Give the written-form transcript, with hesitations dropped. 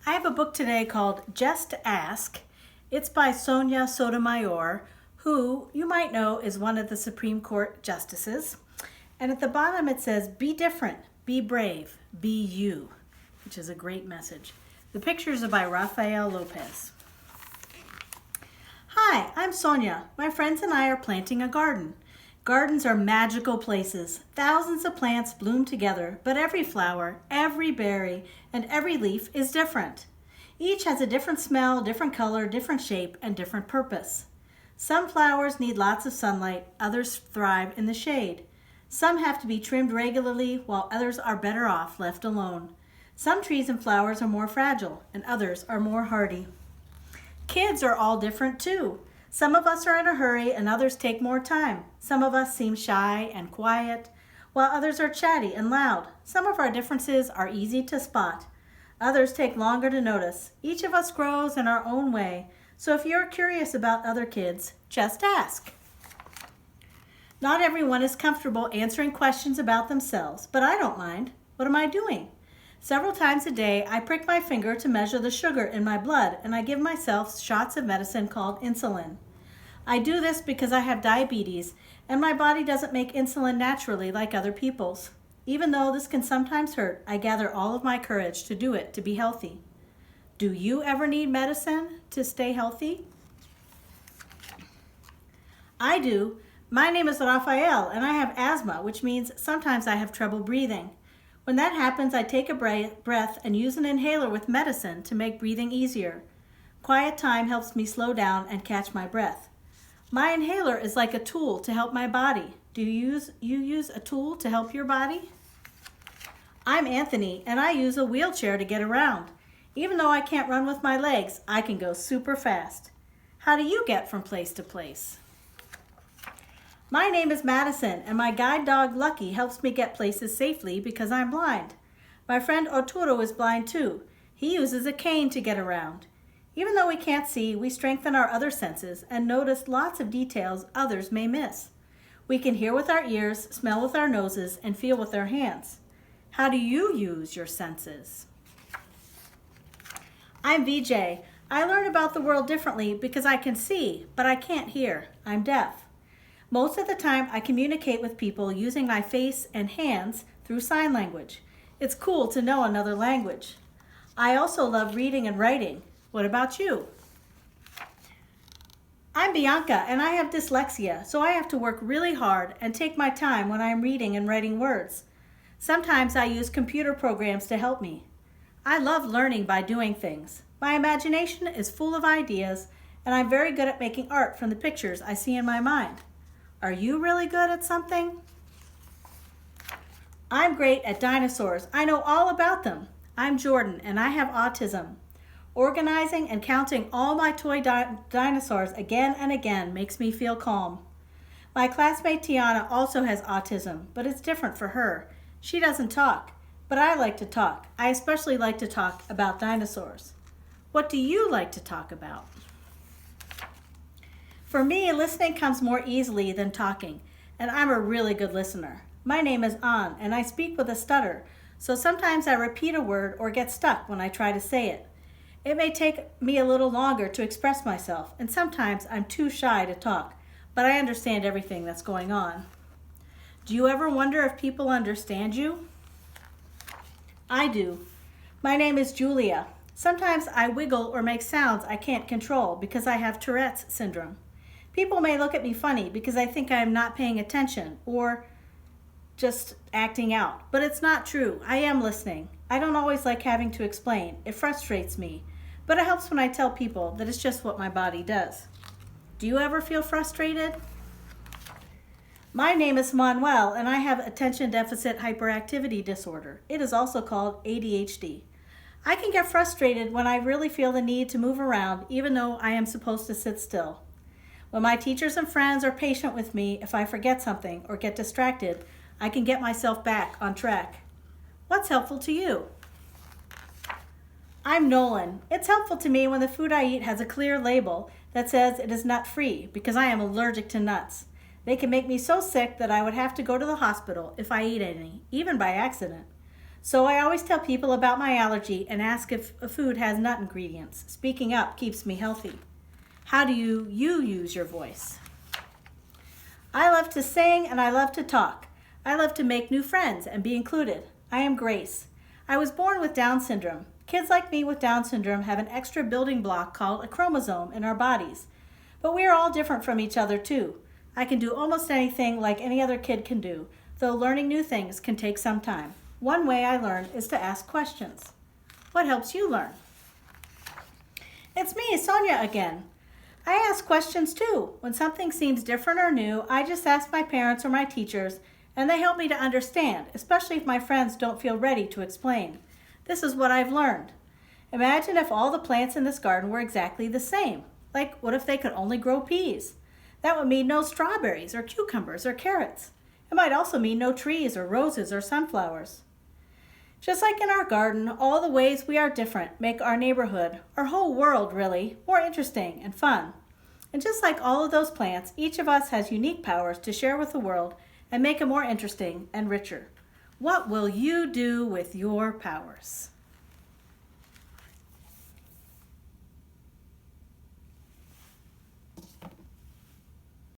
I have a book today called Just Ask. It's by Sonia who you might know is one of the Supreme Court justices. And at the bottom it says, be different, be brave, be you, which is a great message. The pictures are by Rafael Lopez. Hi, I'm Sonia. My friends and I are planting a garden. Gardens are magical places. Thousands of plants bloom together, but every flower, every berry, and every leaf is different. Each has a different smell, different color, different shape, and different purpose. Some flowers need lots of sunlight, others thrive in the shade. Some have to be trimmed regularly, while others are better off left alone. Some trees and flowers are more fragile, and others are more hardy. Kids are all different too. Some of us are in a hurry and others take more time. Some of us seem shy and quiet, while others are chatty and loud. Some of our differences are easy to spot. Others take longer to notice. Each of us grows in our own way. So if you're curious about other kids, just ask. Not everyone is comfortable answering questions about themselves, but I don't mind. What am I doing? Several times a day, I prick my finger to measure the sugar in my blood, and I give myself shots of medicine called insulin. I do this because I have diabetes, and my body doesn't make insulin naturally like other people's. Even though this can sometimes hurt, I gather all of my courage to do it to be healthy. Do you ever need medicine to stay healthy? I do. My name is Rafael, and I have asthma, which means sometimes I have trouble breathing. When that happens, I take a breath and use an inhaler with medicine to make breathing easier. Quiet time helps me slow down and catch my breath. My inhaler is like a tool to help my body. Do you use a tool to help your body? I'm Anthony, and I use a wheelchair to get around. Even though I can't run with my legs, I can go super fast. How do you get from place to place? My name is Madison, and my guide dog Lucky helps me get places safely because I'm blind. My friend Arturo is blind too. He uses a cane to get around. Even though we can't see, we strengthen our other senses and notice lots of details others may miss. We can hear with our ears, smell with our noses, and feel with our hands. How do you use your senses? I'm VJ. I learn about the world differently because I can see, but I can't hear. I'm deaf. Most of the time, I communicate with people using my face and hands through sign language. It's cool to know another language. I also love reading and writing. What about you? I'm Bianca, and I have dyslexia, so I have to work really hard and take my time when I'm reading and writing words. Sometimes I use computer programs to help me. I love learning by doing things. My imagination is full of ideas, and I'm very good at making art from the pictures I see in my mind. Are you really good at something? I'm great at dinosaurs. I know all about them. I'm Jordan, and I have autism. Organizing and counting all my toy dinosaurs again and again makes me feel calm. My classmate Tiana also has autism, but it's different for her. She doesn't talk, but I like to talk. I especially like to talk about dinosaurs. What do you like to talk about? For me, listening comes more easily than talking, and I'm a really good listener. My name is An, and I speak with a stutter, so sometimes I repeat a word or get stuck when I try to say it. It may take me a little longer to express myself, and sometimes I'm too shy to talk, but I understand everything that's going on. Do you ever wonder if people understand you? I do. My name is Julia. Sometimes I wiggle or make sounds I can't control because I have Tourette's syndrome. People may look at me funny because I think I am not paying attention or just acting out, but it's not true. I am listening. I don't always like having to explain. It frustrates me, but it helps when I tell people that it's just what my body does. Do you ever feel frustrated? My name is Manuel, and I have attention deficit hyperactivity disorder. It is also called ADHD. I can get frustrated when I really feel the need to move around, even though I am supposed to sit still. When my teachers and friends are patient with me, if I forget something or get distracted, I can get myself back on track. What's helpful to you? I'm Nolan. It's helpful to me when the food I eat has a clear label that says it is nut-free because I am allergic to nuts. They can make me so sick that I would have to go to the hospital if I eat any, even by accident. So I always tell people about my allergy and ask if a food has nut ingredients. Speaking up keeps me healthy. How do you use your voice? I love to sing and I love to talk. I love to make new friends and be included. I am Grace. I was born with Down syndrome. Kids like me with Down syndrome have an extra building block called a chromosome in our bodies. But we are all different from each other too. I can do almost anything like any other kid can do, though learning new things can take some time. One way I learn is to ask questions. What helps you learn? It's me, Sonia, again. I ask questions too. When something seems different or new, I just ask my parents or my teachers, and they help me to understand, especially if my friends don't feel ready to explain. This is what I've learned. Imagine if all the plants in this garden were exactly the same. Like, what if they could only grow peas? That would mean no strawberries or cucumbers or carrots. It might also mean no trees or roses or sunflowers. Just like in our garden, all the ways we are different make our neighborhood, our whole world really, more interesting and fun. And just like all of those plants, each of us has unique powers to share with the world and make it more interesting and richer. What will you do with your powers?